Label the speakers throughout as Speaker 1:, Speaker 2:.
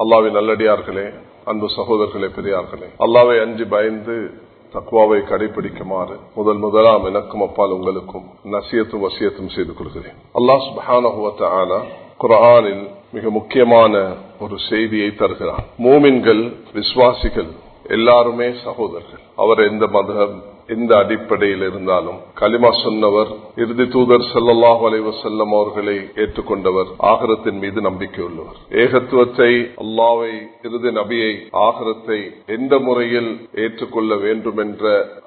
Speaker 1: அல்லாஹ்வின் நல்லடியார்களே, அன்பு சகோதரர்களே, பெரியார்களே, அல்லாஹ்வை அஞ்சி பயந்து தக்வாவை கடைபிடிக்குமாறு முதலாம் எனக்கும் அப்பால் உங்களுக்கும் நசியத்தும் வசியத்தும் செய்து கொள்கிறேன். அல்லாஹ் சுப்ஹானஹு வ தஆலா குர்ஆனில் மிக முக்கியமான ஒரு செய்தியை தருகிறான். மூமின்கள், விசுவாசிகள் எல்லாருமே சகோதரர்கள். அவர் எந்த மதம், எந்த அடிப்படையில் இருந்தாலும், கலிமா சொன்னவர், இறுதி தூதர் ஸல்லல்லாஹு அலைஹி வஸல்லம் அவர்களை ஏற்றுக்கொண்டவர், ஆகிரத்தின் மீது நம்பிக்கை உள்ளவர், ஏகத்துவத்தை, அல்லாஹ்வை, இறுதி நபியை, ஆகிரத்தை எந்த முறையில் ஏற்றுக்கொள்ள வேண்டும் என்ற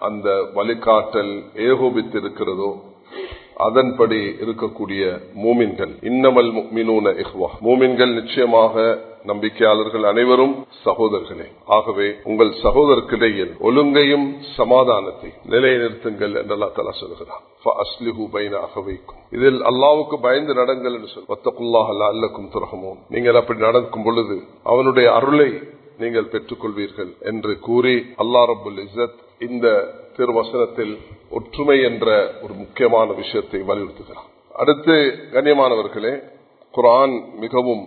Speaker 1: அந்த வழிகாட்டல் ஏகோபித்திருக்கிறதோ அதன்படி இருக்கக்கூடிய மூமின்கள். இன்னமல் முஃமினூன இஹ்வா, மூமின்கள் நிச்சயமாக நம்பிக்கையாளர்கள் அனைவரும் சகோதரர்களே. ஆகவே உங்கள் சகோதரர்களிடையில் ஒழுங்கையும் சமாதானத்தை நிலைநிறுத்துங்கள் என்று அல்லாஹ் தஆலா சொல்கிறார். ஃபஅஸ்லிஹு பைன அஹவைக்கும், இதில் அல்லாஹ்வுக்கு பயந்து நடங்கள் என்று சொல். வத்தகுல்லாஹ லஅல்லக்கும் துர்ஹமூன், நீங்கள் அப்படி நடக்கும் பொழுது அவனுடைய அருளை நீங்கள் பெற்றுக்கொள்வீர்கள் என்று கூறி அல்லாஹ் ரப்புல் இஸ்ஸத் இந்த திருவசனத்தில் ஒற்றுமை என்ற ஒரு முக்கியமான விஷயத்தை வலியுறுத்துகிறார். அடுத்து கண்ணியமானவர்களே, குர்ஆன் மிகவும்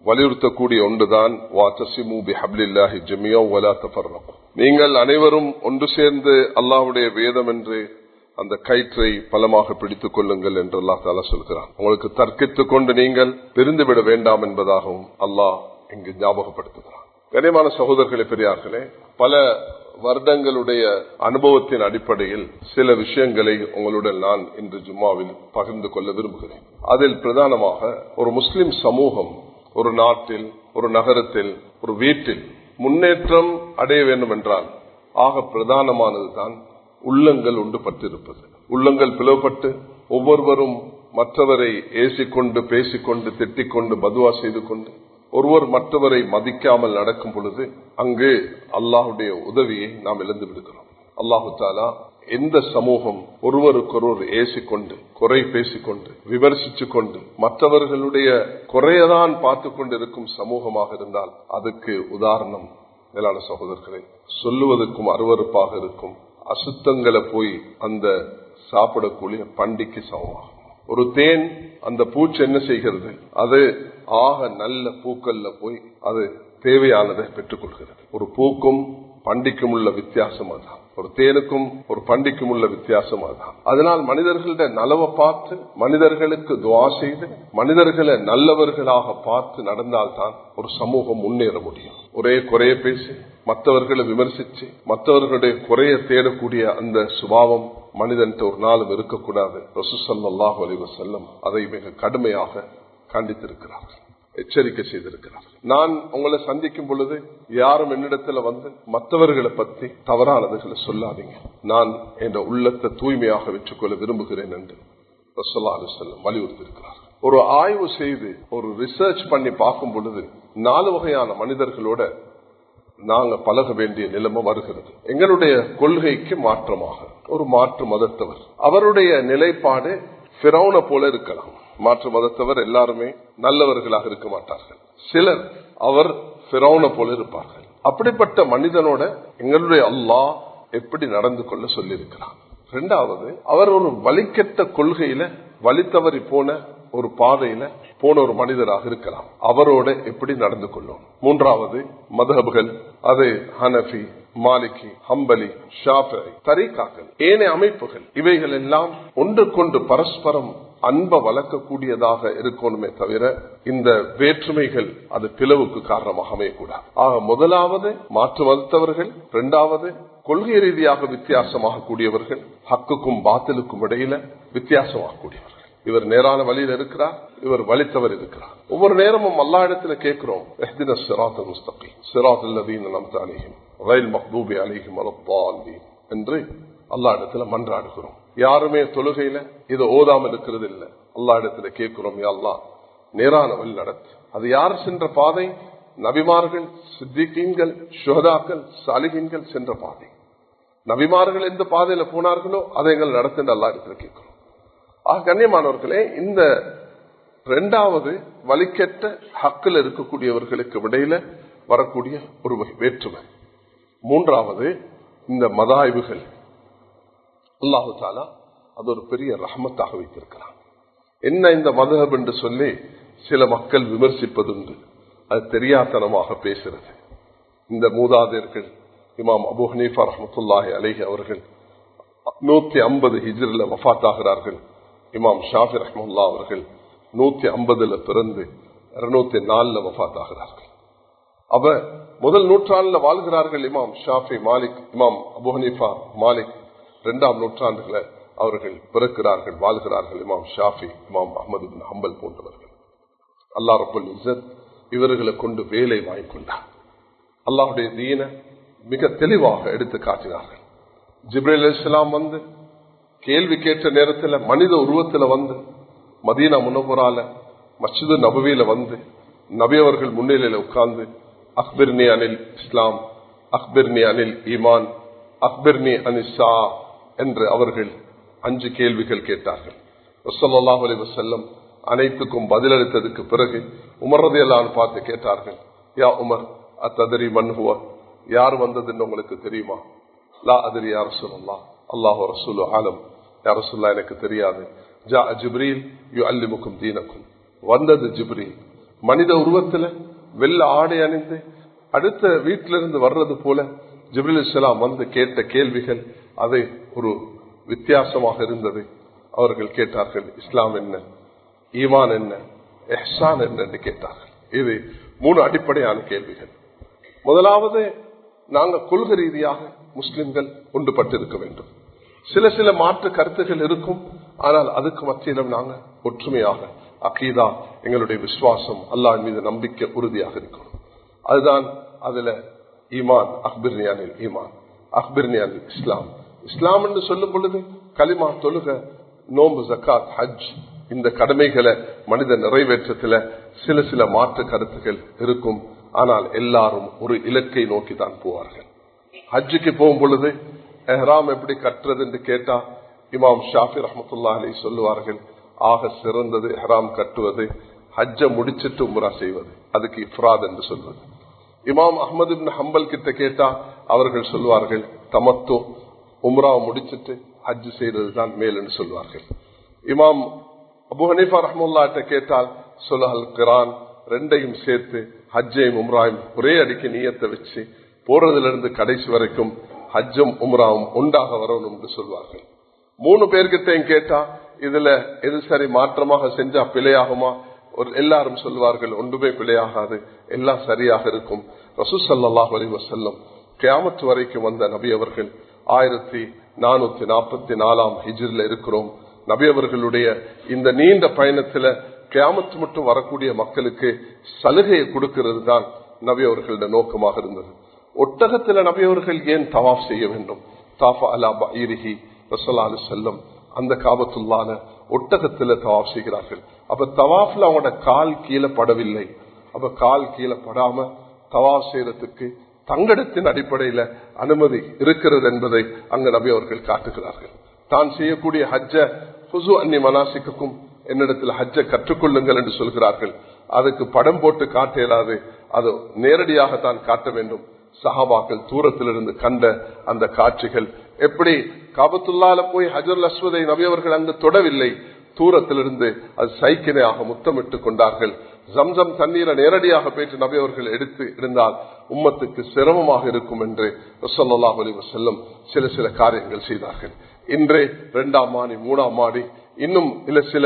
Speaker 1: வலியுறுத்தக்கூடிய ஒன்றுதான் வஅதஸிமு பிஹப்லில்லாஹி ஜமீஅன் வலா தஃபர்ரகு, நீங்கள் அனைவரும் ஒன்று சேர்ந்து அல்லாஹ்வுடைய வேதம் என்று அந்த கயிற்றை பலமாக பிடித்துக் கொள்ளுங்கள் என்று அல்லாஹ் தஆலா சொல்கிறான். உங்களுக்கு தர்க்கித்துக் கொண்டு நீங்கள் பிரிந்துவிட வேண்டாம் என்பதாகவும் அல்லாஹ் இங்கு ஞாபகப்படுத்துகிறான். கண்ணியமான சகோதரர்களே, பெரியார்களே, பல வருடங்களுடைய அனுபவத்தின் அடிப்படையில் சில விஷயங்களை உங்களுடன் நான் இன்று ஜும்மாவில் பகிர்ந்து கொள்ள விரும்புகிறேன். அதில் பிரதானமாக ஒரு முஸ்லிம் சமூகம் ஒரு நாட்டில், ஒரு நகரத்தில், ஒரு வீட்டில் முன்னேற்றம் அடைய வேண்டும் என்றால் ஆக பிரதானமானதுதான் உள்ளங்கள் ஒன்றுபட்டிருப்பது. உள்ளங்கள் பிளவுபட்டு ஒவ்வொருவரும் மற்றவரை ஏசிக்கொண்டு, பேசிக்கொண்டு, திட்டிக்கொண்டு, பதுவா செய்து கொண்டு, ஒருவர் மற்றவரை மதிக்காமல் நடக்கும் பொழுது அங்கு அல்லாஹுடைய உதவியை நாம் இழந்து விடுகிறோம். அல்லாஹு தஆலா எந்த சமூகம் ஒருவருக்கொருவர் ஏசிக்கொண்டு, குறை பேசிக்கொண்டு, விமர்சித்துக் கொண்டு, மற்றவர்களுடைய குறையதான் பார்த்து கொண்டு இருக்கும் சமூகமாக இருந்தால் அதுக்கு உதாரணம் மேலான சகோதரர்களை சொல்லுவதற்கும் அருவருப்பாக இருக்கும் அசுத்தங்களை போய் அந்த சாப்பிடக்கூடிய பண்டிக்கு சமமாகும். ஒரு தேன், அந்த பூச்சி என்ன செய்கிறது, அது ஆக நல்ல பூக்கள்ல போய் அது தேவையானதை பெற்றுக் கொள்கிறது. ஒரு பூக்கும் பண்டிக்கும் உள்ள வித்தியாசம் அதுதான், ஒரு தேனுக்கும் ஒரு பண்டிக்கும் உள்ள வித்தியாசம் அதுதான். அதனால் மனிதர்களுடைய நலவை பார்த்து, மனிதர்களுக்கு துஆ செய்து, மனிதர்களை நல்லவர்களாக பார்த்து நடந்தால்தான் ஒரு சமூகம் முன்னேற முடியும். ஒரே குறைய பேசி, மற்றவர்களை விமர்சிச்சு, மற்றவர்களுடைய குறைய தேடக்கூடிய அந்த சுபாவம் மனிதன் ஒரு நாளும் இருக்கக்கூடாது. ரசூல் ஸல்லல்லாஹு அலைஹி வஸல்லம் அதை மிக கடுமையாக கண்டித்திருக்கிறார்கள், எச்சரிக்கை செய்திருக்கிறார்கள். நான் உங்களை சந்திக்கும் பொழுது யாரும் என்னிடத்துல வந்து மற்றவர்களை பற்றி தவறானதுகளை சொல்லாதீங்க, நான் என்ற உள்ளத்தை தூய்மையாக வச்சுக்கொள்ள விரும்புகிறேன் என்று ஸல்லல்லாஹு அலைஹி வஸல்லம் வலியுறுத்தியிருக்கிறார்கள். ஒரு ஆய்வு செய்து, ஒரு ரிசர்ச் பண்ணி பார்க்கும் பொழுது 4 வகையான மனிதர்களோட நாங்க பழக வேண்டிய நிலைமை வருகிறது. எங்களுடைய கொள்கைக்கு மாற்றமாக ஒரு மாற்று மதத்தவர், அவருடைய நிலைப்பாடு ஃபிரௌனை போல இருக்கலாம். மாற்று மதத்தவர் எல்லாருமே நல்லவர்களாக இருக்க மாட்டார்கள். சிலர் அவர் ஃபிரௌனை போல இருப்பார்கள். அப்படிப்பட்ட மனிதனோட எங்களுடைய அல்லாஹ் எப்படி நடந்து கொள்ள சொல்லி இருக்கிறார். 2வது, அவர் ஒரு வழிகெட்ட கொள்கையில வழித்தவறி போன ஒரு பாதையில போன ஒரு மனிதராக இருக்கலாம், அவரோட எப்படி நடந்து கொள்ளும். 3வது, மதஹப்கள், அது ஹனஃபி, மாலிகி, ஹம்பலி, ஷாஃபிஈ, தரீகாக்கள், ஏனைய அமைப்புகள், இவைகள் எல்லாம் ஒன்றுக்கொண்டு பரஸ்பரம் அன்பை வளர்க்கக்கூடியதாக இருக்கணுமே தவிர இந்த வேற்றுமைகள் அது பிளவுக்கு காரணமாக அமையக்கூடாது. ஆக முதலாவது மாற்று மதத்தவர்கள், 2வது கொள்கை ரீதியாக வித்தியாசமாக கூடியவர்கள், ஹக்குக்கும் பாத்திலுக்கும் இடையில வித்தியாசமாக கூடியவர்கள். இவர் நேரான வழியில் இருக்கிறார், இவர் வழித்தவர் இருக்கிறார். ஒவ்வொரு நேரமும் அல்லாஹ் இடத்துல கேட்கிறோம், இஹ்தினஸ் ஸிராத்தல் முஸ்தகீம் ஸிராத்தல் லதீன அன்அம்த அலைஹிம் கைரில் மக்தூபி அலைஹிம் வலத்தாலீன் என்று அல்லாஹ் இடத்துல மன்றாடுகிறோம். யாருமே தொழுகையில இதை ஓதாமல் இருக்கிறது இல்லை. அல்லாஹ் இடத்துல கேட்கிறோம், யா அல்லாஹ் நேரான வழி நடத்து. அது யார் சென்ற பாதை? நபிமார்கள், சித்திகீன்கள், ஷுஹதாக்கள், சாலிஹீன்கள் சென்ற பாதை. நபிமார்கள் எந்த பாதையில போனார்களோ அதை எங்கள் நடத்துன்னு அல்லாஹ் இடத்துல கேட்கிறோம். ஆக கண்ணியமானவர்களே, இந்த 2வது வழிகெட்ட ஹக்கில் இருக்கக்கூடியவர்களுக்கு இடையில வரக்கூடிய ஒரு வேற்றுமை. 3வது, இந்த மதாய்வுகள் அல்லாஹு தஆலா அது ஒரு பெரிய ரஹ்மத்தாக வைத்திருக்கிறான். என்ன இந்த மதஹப் என்று சொல்லி சில மக்கள் விமர்சிப்பதுண்டு, அது தெரியாதனமாக பேசுறது. இந்த மூதாதையர்கள் இமாம் அபூ ஹனீஃபா ரஹ்மத்துல்லாஹி அலைஹி அவர்கள் 150 ஹிஜ்ரில வஃபாத் ஆகிறார்கள். இமாம் ஷாஃபி ரஹ்மத்துல்லாஹி அவர்கள் 150 பிறந்து 204 வஃபாத் ஆகிறார்கள். அவ முதல் நூற்றாண்டுல வாழ்கிறார்கள் இமாம் ஷாஃபி, மாலிக், இமாம் அபூ ஹனீஃபா, மாலிக். 2ஆம் நூற்றாண்டுல அவர்கள் பிறக்கிறார்கள், வாழ்கிறார்கள். இமாம் ஷாஃபி, இமாம் அஹ்மது இப்னு ஹம்பல் போன்றவர்கள். அல்லாஹ் ரப்பல் இஸ்ஸத் இவர்களை கொண்டு வேலை வாங்கிக் கொண்டார். அல்லாஹுடைய தீனை மிக தெளிவாக எடுத்து காட்டினார்கள். ஜிப்ரீல் அலைஹிஸ்ஸலாம் வந்து கேள்வி கேட்ட நேரத்தில் மனித உருவத்தில் வந்து மதீனா முனவ்வரால மஸ்ஜிது நபவியில வந்து நபி அவர்கள் முன்னிலையில உட்கார்ந்து அக்பிர்னி அனில் இஸ்லாம், அக்பிர்னி அனில் ஈமான், அக்பிர்னி அனிசா என்று அவர்கள் 5 கேள்விகள் கேட்டார்கள். ஸல்லல்லாஹு அலைஹி வஸல்லம் அனைத்துக்கும் பதிலளித்ததுக்கு பிறகு உமர் ரலியல்லாஹு அன்ஹு பார்த்து கேட்டார்கள், யா உமர் அத்ததரி மன் ஹுவ, யார் வந்ததுன்னு உங்களுக்கு தெரியுமா? லா அதரி யா ரசூலல்லாஹ், அல்லாஹு ரசூலு ஆலம், யா ரசூலுல்லாஹ் எனக்கு தெரியாது. ஜா ஜிப்ரீல் யுஅல்லிமுக்கும் தீனக்கும், வந்தது ஜிப்ரீல் மனித உருவத்துல வெள்ள ஆடை அணிந்து அடுத்த வீட்டிலிருந்து வர்றது போல ஜிப்ரீல் அலைஹிஸ்ஸலாம் வந்து கேட்ட கேள்விகள் அது ஒரு வித்தியாசமாக இருந்தது. அவர்கள் கேட்டார்கள், இஸ்லாம் என்ன, ஈமான் என்ன, இஹ்சான் என்ன என்று கேட்டார்கள். இது 3 அடிப்படையான கேள்விகள். முதலாவது, நாங்கள் கொள்கை ரீதியாக முஸ்லிம்கள் ஒன்றுபட்டிருக்க வேண்டும். சில மாற்று கருத்துகள் இருக்கும், ஆனால் அதுக்கு மத்தியிலும் நாங்கள் ஒற்றுமையாக அகீதா, எங்களுடைய விசுவாசம், அல்லாஹ் மீது நம்பிக்கை உறுதியாக இருக்கும். அதுதான் அதுல ஈமான், அக்பிர்னி அனில் ஈமான், அக்பிர்னி அனில் இஸ்லாம். இஸ்லாம் என்று சொல்லும் பொழுது கலிமா, தொழுக, நோம்பு, ஜக்காத், ஹஜ், இந்த கடமைகளை மனித நிறைவேற்றத்துல சில மாற்று கருத்துக்கள் இருக்கும். ஆனால் எல்லாரும் ஒரு இலக்கை நோக்கி தான் போவார்கள். ஹஜ்ஜுக்கு போகும் பொழுது எஹ்ராம் எப்படி கட்டுறது என்று கேட்டா இமாம் ஷாஃபி ரஹ்மத்துல்லாஹி அலைஹி சொல்லுவார்கள், ஆக சிறந்தது எஹ்ராம் கட்டுவது, ஹஜ்ஜை முடிச்சிட்டு உம்ரா செய்வது, அதுக்கு இஃப்ராத் என்று சொல்வது. இமாம் அஹ்மது இப்னு ஹம்பல் கிட்ட கேட்டா அவர்கள் சொல்வார்கள், தமத்து, உம்ராவை முடிச்சிட்டு ஹஜ் செய்யறது தான் மேல் என்று சொல்வார்கள். இமாம் அபூ ஹனீஃபா ரஹ்மத்துல்லாஹி கேட்டால் சுலஹல் கிரான், 2ஐயும் சேர்த்து ஹஜ்ஜையும் உம்ராயும் ஒரே அடிக்கு நியத்தை வச்சு போறதிலிருந்து கடைசி வரைக்கும் ஹஜ்ஜும் உம்ராவும் உண்டாக வரணும் என்று சொல்வார்கள். 3 பேர்கிட்டையும் கேட்டா இதுல எது சரி, மாற்றமாக செஞ்சா பிழையாகுமா? எல்லாரும் சொல்வார்கள், ஒன்றுமே பிழையாகாது, எல்லாம் சரியாக இருக்கும். ரசூல் ஸல்லல்லாஹு அலைஹி வஸல்லம் கியாமத் வரைக்கும் வந்த நபி அவர்கள் 1444 ஹிஜ்ரில இருக்கிறோம். நபி அவர்களுடைய இந்த நீண்ட பயணத்துல கியாமத் மட்டும் வரக்கூடிய மக்களுக்கு சலுகையை கொடுக்கிறது தான் நபி அவர்களுடைய நோக்கமாக இருந்தது. ஒட்டகத்துல நபி அவர்கள் ஏன் தவாஃப் செய்ய வேண்டும்? தாஃபா அலா பஈரிஹி ஸல்லல்லாஹு அலைஹி வஸல்லம் அந்த காபத்துல்லான ஒட்டகத்துல தவாஃப் செய்கிறார்கள். அப்ப தவாஃப்ல அவங்களோட கால் கீழே படவில்லை. அப்ப கால் கீழே படாம தவாஃப் செய்யறதுக்கு தங்கடத்தின் அடிப்படையில அனுமதி இருக்கிறது என்பதை அங்க நபி அவர்கள் காட்டுகிறார்கள். தான் செய்யக்கூடிய ஹஜ்ஜ ஃபுஸு அன்னி மனாசிக்கும், என்னிடத்தில் ஹஜ்ஜ கற்றுக்கொள்ளுங்கள் என்று சொல்கிறார்கள். அதுக்கு படம் போட்டு காட்ட இயலாது, அது நேரடியாக தான் காட்ட வேண்டும். சஹாபாக்கள் தூரத்திலிருந்து கண்ட அந்த காட்சிகள், எப்படி காபத்துல்லால போய் ஹஜருல் அஸ்வதை நபி அவர்கள் அங்கு தொடவில்லை, தூரத்திலிருந்து அது சைக்கிணையாக முத்தமிட்டுக் கொண்டார்கள். ஜம்சம் தண்ணீரை நேரடியாக போயிட்டு நபி அவர்கள் எடுத்து இருந்தால் உம்மத்துக்கு சிரமமாக இருக்கும் என்று ஸல்லல்லாஹு அலைஹி வஸல்லம் சில காரியங்கள் செய்தார்கள். இன்றே 2ஆம் மாடி 3ஆம் மாடி இன்னும் சில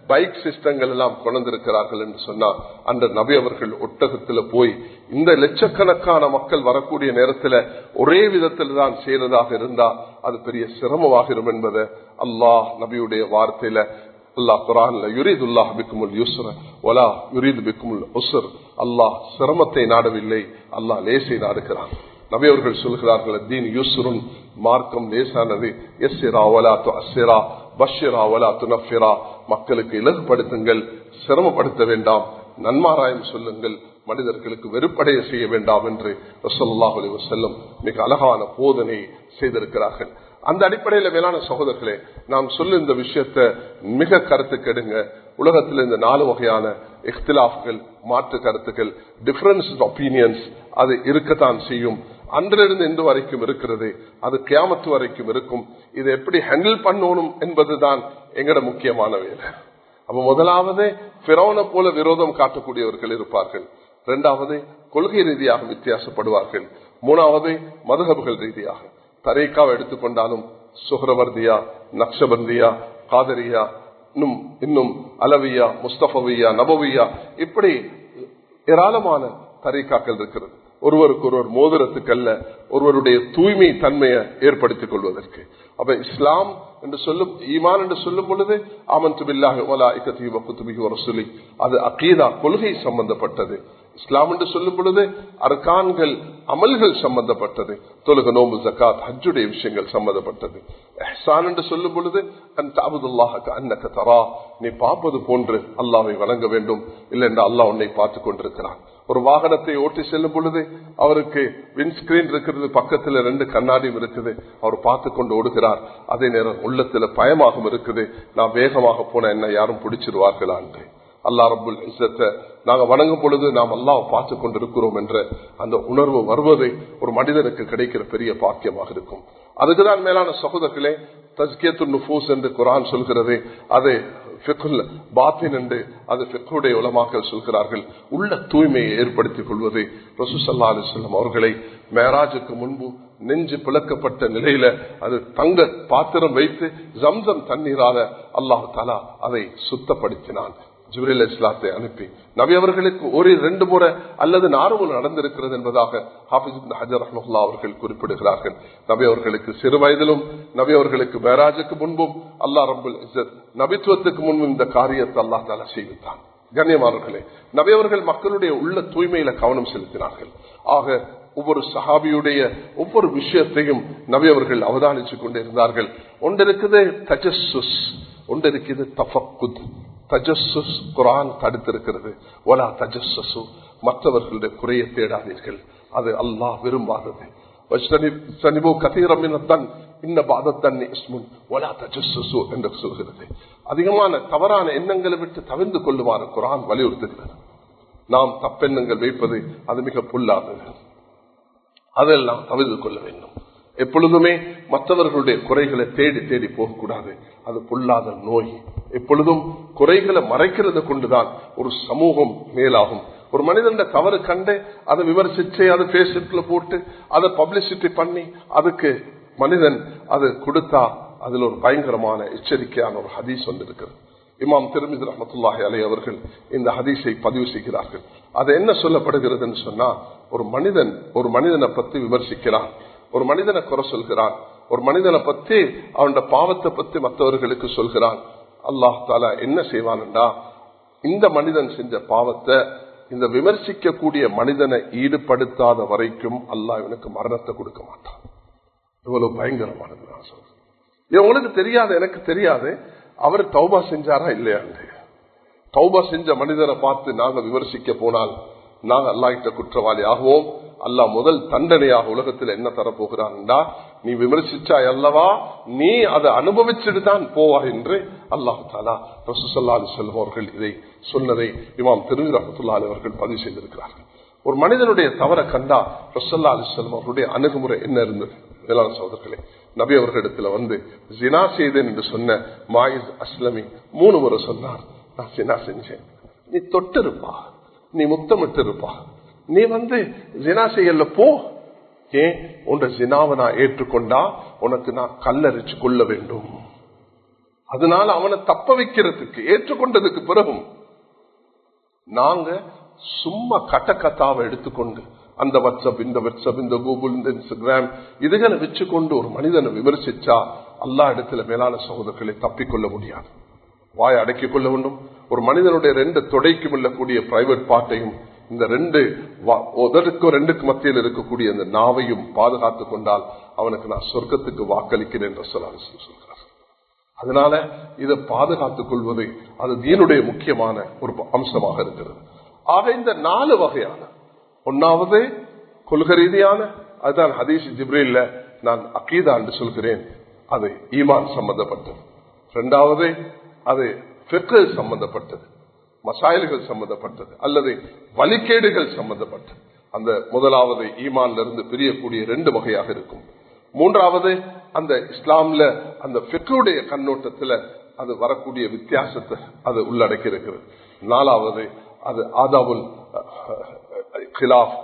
Speaker 1: பைக் சிஸ்டங்கள் எல்லாம் கொண்டிருக்கிறார்கள் என்று சொன்னால் அந்த நபி அவர்கள் ஒட்டகத்துல போய் இந்த லட்சக்கணக்கான மக்கள் வரக்கூடிய நேரத்தில் ஒரே விதத்தில் தான் செய்யறதாக இருந்தா அது பெரிய சிரமமாகிரும் என்பதை அல்லாஹ் நபியுடைய வார்த்தையில அல்லாஹ் குர்ஆன்ல யுரீதுல்லாஹ் பிக்குமுல் யுஸ்ர வலா யுரீது பிக்குமுல் உஸ்ர், அல்லாஹ் சிரமத்தை நாடவில்லை, அல்லாஹ் லேசை நாடுகிறான். நபி அவர்கள் சொல்கிறார்கள், தீன் யுஸ்ருன், மார்க்கம் லேசானது, யஸ்ஸிரா வலா துஅஸ்ஸிரா பஷ்ஷிரா வலா துனஃபிரா, மக்களுக்கு இலகுபடுத்துங்கள், சிரமப்படுத்த வேண்டாம், நன்மாராயம் சொல்லுங்கள், மனிதர்களுக்கு வெறுப்படைய செய்ய வேண்டாம் என்று ஸல்லல்லாஹு அலைஹி வஸல்லம் மிக அழகான போதனை செய்திருக்கிறார்கள். அந்த அடிப்படையில மேலான சகோதரர்களே, நாம் சொல்ல இந்த விஷயத்தை மிக கருத்து கெடுங்க. உலகத்தில் இந்த 4 வகையான இஃப்திலாஃப்கள், மாற்று கருத்துக்கள், டிஃபரன்ஸ் ஆஃப் ஒப்பீனியன்ஸ், அது இருக்கத்தான் செய்யும். அன்றிலிருந்து இன்று வரைக்கும் இருக்கிறது, அது கியாமத்து வரைக்கும் இருக்கும். இதை எப்படி ஹேண்டில் பண்ணணும் என்பதுதான் எங்கட முக்கியமான வேலை. அப்ப முதலாவது ஃபிரௌனை போல விரோதம் காட்டக்கூடியவர்கள் இருப்பார்கள். இரண்டாவது கொள்கை ரீதியாக வித்தியாசப்படுவார்கள். மூணாவது மதுஹபுகள் ரீதியாக. தரீக்காவை எடுத்துக்கொண்டாலும் சுஹ்ரவர்தியா, நக்ஷபந்தியா, காதரியா, இன்னும் அலவியா, முஸ்தபவியா, நபவியா, இப்படி ஏராளமான தரீக்காக்கள் இருக்கிறது. ஒருவருக்கு ஒருவர் மோதிரத்துக்கல்ல, ஒருவருடைய தூய்மை தன்மையை ஏற்படுத்திக் கொள்வதற்கு. அப்ப இஸ்லாம் என்று சொல்லும், ஈமான் என்று சொல்லும் பொழுது ஆமன்து பில்லாஹி வ மலாயிகத்திஹி வ குதுபிஹி வ ரசூலிஹி, அது அகீதா கொள்கை சம்பந்தப்பட்டது. இஸ்லாம் என்று சொல்லும் பொழுது அர்கான்கள் அமல்கள் சம்பந்தப்பட்டது. தொழுகை, நோம்பு, ஜகாத், ஹஜ்ஜுடைய விஷயங்கள் சம்பந்தப்பட்டது. இஹ்சான் என்று சொல்லும் பொழுது அன்த அபுதுல்லாஹ கஅன்னக தரா, நீ பார்ப்பது போன்று அல்லாஹ்வை வணங்க வேண்டும், இல்லை என்றால் அல்லாஹ் உன்னை பார்த்துக் கொண்டிருக்கிறான். ஒரு வாகனத்தை ஓட்டி செல்லும் பொழுது அவருக்கு விண்ட்ஸ்கிரீன் இருக்கிறது, பக்கத்தில் 2 கண்ணாடியும் இருக்குது, அவர் பார்த்து கொண்டு ஓடுகிறார். அதே நேரம் உள்ளத்துல பயமாகவும் இருக்குது, நான் வேகமாக போன என்ன யாரும் பிடிச்சிருவார்களா என்று. அல்லாஹ் ரப்புல் இஸ்ஸத்தை நாங்கள் வணங்கும் பொழுது நாம் அல்லாஹ் பார்த்து கொண்டிருக்கிறோம் என்ற அந்த உணர்வு வருவதை ஒரு மனிதனுக்கு கிடைக்கிற பெரிய பாக்கியமாக இருக்கும். அதுக்குதான் மேலான சகோதரர்களே தஸ்கியத்துன் நுஃபூஸ் என்று குர்ஆன் சொல்கிறது. அது ஃபிக்ஹுல் பாத்தின் என்று அது ஃபிக்ஹுடைய உலமாக்கள் சொல்கிறார்கள். உள்ள தூய்மையை ஏற்படுத்திக் கொள்வது. ரசூல் ஸல்லல்லாஹு அலைஹி வஸல்லம் அவர்களை மேராஜுக்கு முன்பு நெஞ்சு பிளக்கப்பட்ட நிலையில அது தங்க பாத்திரம் வைத்து ஜம்சம் தண்ணீரால அல்லாஹ் தஆலா அதை சுத்தப்படுத்தினான். ஜிப்ரீல் இஸ்லாத்தை அனுப்பி நபி அவர்களுக்கு ஒரு 2 முறை அல்லது 4 முறை நடந்திருக்கிறது என்பதாக ஹாஃபிஸ் இப்னு ஹஜர் ரஹ்மத்துல்லாஹி அவர்கள் குறிப்பிடுகிறார்கள். நபி அவர்களுக்கு சிறு வயதிலும், நபி அவர்களுக்கு மேராஜுக்கு முன்பும் அல்லாஹ் ரப்புல் இஸ்ஸத் நபித்துவத்துக்கு முன்பும் இந்த காரியத்தை அல்லாஹ் தஆலா செய்வித்தான். கண்ணியமானவர்களே, நபி அவர்கள் மக்களுடைய உள்ள தூய்மையில கவனம் செலுத்தினார்கள். ஆக ஒவ்வொரு சஹாபியுடைய ஒவ்வொரு விஷயத்தையும் நபி அவர்கள் அவதானித்துக் கொண்டிருந்தார்கள். ஒன்று இருக்குது தஜஸ்ஸுஸ், ஒன்று இருக்குது தஃபக்குத். தஜஸ்ஸுஸ் குர்ஆன் தடுத்திருக்கிறது. வலா தஜஸ்ஸு, மற்றவர்களுடைய குறையை தேடாதீர்கள், அது அல்லாஹ் விரும்பாதது. வஜ்தனிபு கதீரம் மினத்தன் இன்ன பஅதத்தன்னி இஸ்முன் வலா தஜஸ்ஸு என்று சொல்கிறது. அதிகமான தவறான எண்ணங்களை விட்டு தவிர்த்து கொள்ளுமாறு குர்ஆன் வலியுறுத்துகிறது. நாம் தப்பெண்ணங்கள் வைப்பது அது மிக புல்லாதது, அதெல்லாம் தவிர்த்து கொள்ள வேண்டும். எப்பொழுதுமே மற்றவர்களுடைய குறைகளை தேடி தேடி போகக்கூடாது, அது பொல்லாத நோய். எப்பொழுதும் குறைகளை மறைக்கிறது கொண்டுதான் ஒரு சமூகம் மேலாகும். ஒரு மனிதன் தவறு கண்டு அதை விமர்சிச்சு அதை பேஸ்புக்ல போட்டு அதை பப்ளிசிட்டி பண்ணி அதுக்கு மனிதன் அது கொடுத்தா அதுல ஒரு பயங்கரமான எச்சரிக்கையான ஒரு ஹதீஸ் வந்து இருக்கிறது. இமாம் திர்மிதி ரஹ்மத்துல்லாஹி அலைஹி அவர்கள் இந்த ஹதீஸை பதிவு செய்கிறார்கள். அது என்ன சொல்லப்படுகிறதுன்னு சொன்னா, ஒரு மனிதனை பத்தி விமர்சிக்கிறான், ஒரு மனிதனை குறை சொல்கிறான், ஒரு மனிதனை பத்தி அவனுடைய பாவத்தை பத்தி மற்றவர்களுக்கு சொல்கிறான். அல்லாஹ் தஆலா என்ன செய்வான்டா, இந்த மனிதன் செஞ்ச பாவத்தை இந்த விமர்சிக்க கூடிய மனிதனை ஈடுபடுத்தாத வரைக்கும் அல்லாஹ் இவனுக்கு மரணத்தை கொடுக்க மாட்டான். இவ்வளவு பயங்கரமானது நான் சொல்றேன். உங்களுக்கு தெரியாது, எனக்கு தெரியாது அவர் தௌபா செஞ்சாரா இல்லையா. தௌபா செஞ்ச மனிதரை பார்த்து நாங்க விமர்சிக்க போனால் நாங்க அல்லாஹ் கிட்ட குற்றவாளி ஆகுவோம். அல்லாஹ் முதல் தண்டனையாக உலகத்தில் என்ன தரப்போகிறான்டா, நீ விமர்சிச்சாய் அல்லவா, நீ அதை அனுபவிச்சுட்டு தான் போவா என்று அல்லாஹ் தஆலா ரசூல் ஸல்லல்லாஹு அலைஹி வஸல்லம் அவர்கள் இதை சொன்னதை இமாம் திர்மிதி ரஹ்மத்துல்லாஹி அலைஹி அவர்கள் பதிவு செய்திருக்கிறார்கள். ஒரு மனிதனுடைய தவறை கண்டா ரசூல் ஸல்லல்லாஹு அலைஹி வஸல்லம் அவருடைய அணுகுமுறை என்ன இருந்தது? வேளாண் சகோதரர்களே, நபி அவர்களிடத்துல வந்து ஜினா செய்தேன் என்று சொன்ன மாயிஸ் அஸ்லமி 3 முறை சொன்னார், நான் ஜினா செஞ்சேன். நீ தொட்டிருப்பா, நீ முத்தமிட்டு இருப்பா, நீ ஜினா செய்யல போ. ஏன் உன் ஜினாவை நான் ஏற்றுக்கொண்டா உனக்கு நான் கல்லறிச்சு கொள்ள வேண்டும். அதனால அவனை தப்ப வைக்கிறதுக்கு ஏற்றுக்கொண்டதுக்கு பிறகும் நாங்க சும்மா கட்டக்கத்தாவை எடுத்துக்கொண்டு அந்த வாட்ஸ்அப், இந்த வாட்ஸ்அப், இந்த கூகுள், இந்த இன்ஸ்டாகிராம் இதுகளை வச்சுக்கொண்டு ஒரு மனிதனை விமர்சிச்சா அல்லாஹ் இடத்துல மேலான சகோதரர்களை தப்பிக்கொள்ள முடியாது. வாயை அடக்கிக் கொள்ள வேண்டும். ஒரு மனிதனுடைய 2 தொடைக்கும் உள்ளக்கூடிய பிரைவேட் பார்ட்டையும் இந்த 2 மத்தியில் இருக்கக்கூடிய அந்த நாவையும் பாதுகாத்துக் கொண்டால் அவனுக்கு நான் சொர்க்கத்துக்கு வாக்களிக்கிறேன் என்று சொல்கிறார். அதனால இதை பாதுகாத்துக் கொள்வது அது தீனுடைய முக்கியமான ஒரு அம்சமாக இருக்கிறது. ஆக இந்த 4 வகையான, ஒன்னாவது கொள்கை ரீதியான, அதுதான் ஹதீஸ் ஜிப்ரீல்ல நான் அகீதா என்று சொல்கிறேன், அது ஈமான் சம்பந்தப்பட்டது. 2வது அது ஃபிக்ஹ் சம்பந்தப்பட்டது, மசாயில்கள் சம்பந்தப்பட்டது அல்லது வழிகேடுகள் சம்பந்தப்பட்டது. அந்த முதலாவது ஈமான்ல இருந்து பிரியக்கூடிய 2 வகையாக இருக்கும். 3வது அந்த இஸ்லாம்ல அந்த ஃபிக்ஹுடைய கண்ணோட்டத்துல அது வரக்கூடிய வித்தியாசத்தை அது உள்ளடக்கி இருக்கிறது. 4வது அது ஆதாபுல் கிலாஃப்,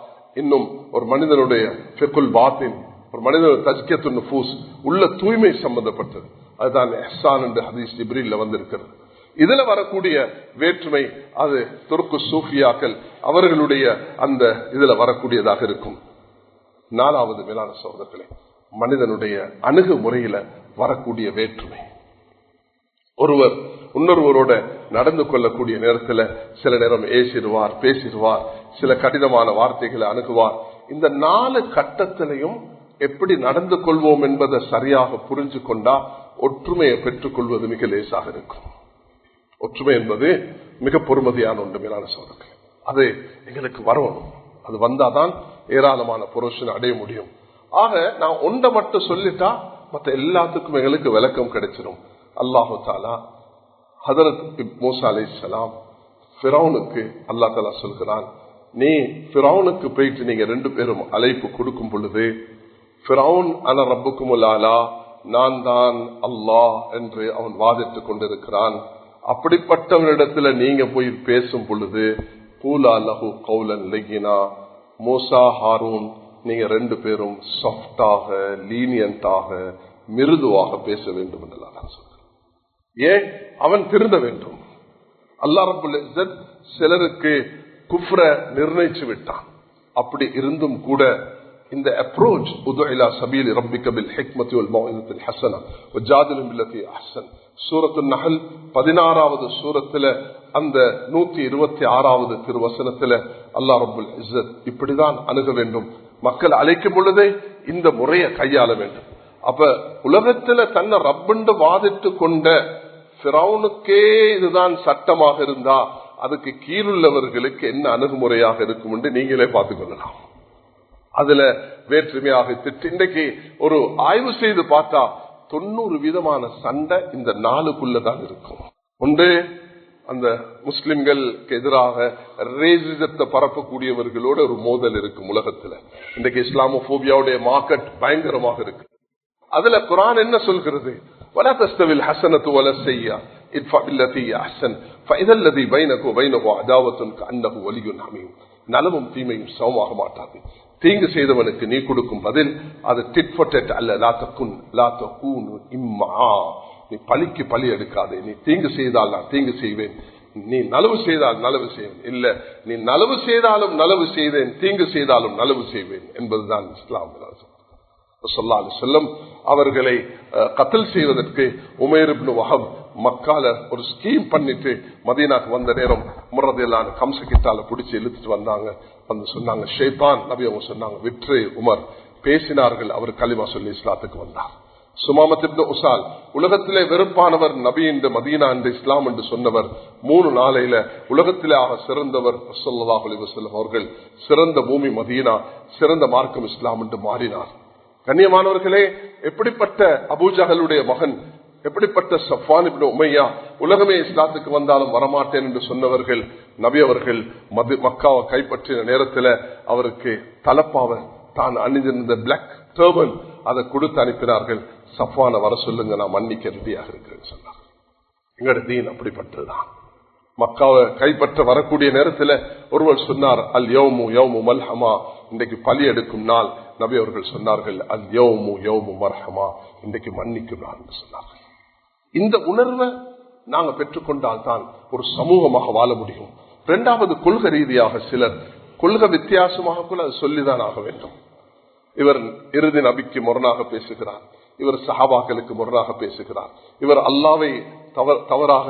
Speaker 1: இன்னும் ஒரு மனிதனுடைய ஃபிக்குல் பாத்தின், ஒரு மனிதனுடைய தஸ்கியத்துன் நுஃபூஸ், உள்ள தூய்மை சம்பந்தப்பட்டது. அதுதான் இஹ்சான் என்று ஹதீஸ் ஜிப்ரீல்ல வந்திருக்கிறது. இதுல வரக்கூடிய வேற்றுமை அது துருக்கு சூஃபியாக்கள் அவர்களுடைய அந்த இதுல வரக்கூடியதாக இருக்கும். 4வது மேலான சகோதரர்களே, மனிதனுடைய அணுகுமுறையில வரக்கூடிய வேற்றுமை. ஒருவர் இன்னொருவரோட நடந்து கொள்ளக்கூடிய நேரத்தில் சில நேரம் ஏசிடுவார், பேசிடுவார், சில கடினமான வார்த்தைகளை அணுகுவார். இந்த 4 கட்டத்திலையும் எப்படி நடந்து கொள்வோம் என்பதை சரியாக புரிஞ்சு கொண்டா ஒற்றுமையை பெற்றுக் கொள்வது மிக லேசாக இருக்கும். ஒற்றுமை என்பது மிக பொறுமதியான ஒன்று மேலான சோதனை. அது எங்களுக்கு வரணும். அது வந்தாதான் ஏராளமான புரோஷனை அடைய முடியும். ஆக நான் ஒன்றை மட்டும் சொல்லிட்டா மற்ற எல்லாத்துக்கும் எங்களுக்கு விளக்கம் கிடைச்சிடும். அல்லாஹு தாலா ஹதரத் மூசா அலைஹிஸ்ஸலாம் ஃபிரௌனுக்கு அல்லாஹ் தாலா சொல்கிறான், நீ ஃபிரௌனுக்கு போயிட்டு நீங்க 2 பேரும் அழைப்பு கொடுக்கும் பொழுது ஃபிரௌன் அன ரப்புக்குமுல் ஆலா, நான் தான் அல்லாஹ் என்று அவன் வாதிட்டுக் கொண்டிருக்கிறான். அப்படிப்பட்டவனிடத்துல நீங்க போய் பேசும் பொழுது கூலா லஹு கௌலன் லகினா, மூசா ஹாரூன் நீங்க 2 பேரும் சாஃப்டாக, லீனியன்டாக, மிருதுவாக பேச வேண்டும் என்று அல்லாஹ் சொல்றான். ஏன்? அவன் திருந்த வேண்டும். அல்லாஹ் ரப்புல் இஸ்ஸத் சிலருக்கு குஃப்ர நிர்ணயிச்சு விட்டான். அப்படி இருந்தும் கூட இந்த அப்ரோச் உது இலா சபீலி ரப்பிக பில் ஹிக்மத்தி வல் மௌஇதத்தில் ஹஸனா வஜாதிலு பில்லதி அஹ்ஸன், சூரத்துன் நஹல் 16வது சூரத்துல அந்த 126வது திருவசனத்துல அல்லாஹ் ரப்புல் இஸ்ஸத் இப்படிதான் அணுக வேண்டும். மக்கள் அழைக்கும் பொழுதே இந்த முறையை கையாள வேண்டும். அப்ப உலகத்துல தன்னை ரப்புண்டு வாதிட்டு கொண்ட ஃபிரௌனுக்கே இதுதான் சட்டமாக இருந்தா அதுக்கு கீழுள்ளவர்களுக்கு என்ன அணுகுமுறையாக இருக்கும் என்று நீங்களே பார்த்துக் கொள்ளலாம். அதுல வேற்றுமையாக இன்றைக்கு ஒரு ஆய்வு செய்து பார்த்தா 90% சண்டை இந்த 4க்குள்ளதான் இருக்கும். ஒன்று, அந்த முஸ்லிம்களுக்கு எதிராக ரேசிசத்தை பரப்பக்கூடியவர்களோட ஒரு மோதல் இருக்கும் உலகத்துல. இன்றைக்கு இஸ்லாமோபோபியாவுடைய மார்க்கெட் பயங்கரமாக இருக்கு. அதுல குர்ஆன் என்ன சொல்கிறது? ولا تستوي الحسنة ولا السيئة ادفع بالتي هي أحسن فإذا الذي بينك وبينه عداوة كأنه ولي حميم. நலமும் தீமையும் சமமாக மாட்டாது. தீங்கு செய்தவனுக்கு நீ கொடுக்கும் பதில் அது டிட் ஃபார் டெட் அல்ல. லா தகூனு இம்மா, நீ பழிக்கு பழி எடுக்காதே. நீ தீங்கு செய்தால் நான் தீங்கு செய்வேன், நீ நலவு செய்தால் நலவு செய்வேன். இல்ல, நீ நலவு செய்தாலும் நலவு செய்வேன், தீங்கு செய்தாலும் நலவு செய்வேன் என்பதுதான் இஸ்லாம். ஸல்லல்லாஹு அலைஹி வஸல்லம் அவர்களை கத்ல் செய்வதற்கு உமைர் இப்னு வஹப் மக்கால ஒரு ஸ்கீம் பண்ணிட்டு மதீனாக்கு வந்த நேரம் முர்ரதியல்லாஹு கம்ச கிட்டால பிடிச்சி இழுத்துட்டு வந்தாங்க. வந்து சொன்னாங்க ஷைத்தான் நபி அவங்க சொன்னாங்க விற்று உமர் பேசினார்கள். அவர் கலிமா சொல்லி இஸ்லாத்துக்கு வந்தார். சுமாமத் இப்னு உசால் உலகத்திலே வெறுப்பானவர் நபி என்று மதீனா என்று இஸ்லாம் என்று சொன்னவர் 3 நாளையில உலகத்திலே ஆக சிறந்தவர் ஸல்லல்லாஹு அலைஹி வஸல்லம் அவர்கள் சிறந்த பூமி மதீனா, சிறந்த மார்க்கம் இஸ்லாம் என்று மாறினார். கண்ணியமானவர்களே, எப்படிப்பட்ட அபூஜஹலுடைய மகன், எப்படிப்பட்ட சஃப்வான் இப்னு உமையா உலகமே இஸ்லாத்துக்கு வந்தாலும் வரமாட்டேன் என்று சொன்னவர்கள் நபி அவர்கள் மக்காவை கைப்பற்றின நேரத்தில் அவருக்கு தலப்பாவை தான் அணிந்திருந்த பிளாக் டர்பன் அதை கொடுத்து அனுப்பினார்கள். சஃப்வானை வர சொல்லுங்க, நான் மன்னிக்க ரெடியாக இருக்கிறேன்னு சொன்னார். எங்களோட தீன் அப்படிப்பட்டதுதான். மக்காவை கைப்பற்ற வரக்கூடிய நேரத்தில் ஒருவர் சொன்னார் அல் யௌமு யௌமு மல்ஹமா, இன்றைக்கு பலி எடுக்கும் நாள். நபி அவர்கள் சொன்னார்கள் அல் யௌமு யௌமு மர்ஹமா, இன்றைக்கு மன்னிக்கும் நாள் என்று சொன்னார்கள். இந்த உணர்வை நாங்கள் பெற்றுக்கொண்டால் தான் ஒரு சமூகமாக வாழ முடியும். 2வது, கொள்கை ரீதியாக சிலர் கொள்கை வித்தியாசமாக கூட அது சொல்லிதான் ஆக வேண்டும். இவர் இறுதி நபிக்கு முரணாக பேசுகிறார், இவர் சஹாபாக்களுக்கு முரணாக பேசுகிறார், இவர் அல்லாவை தவறாக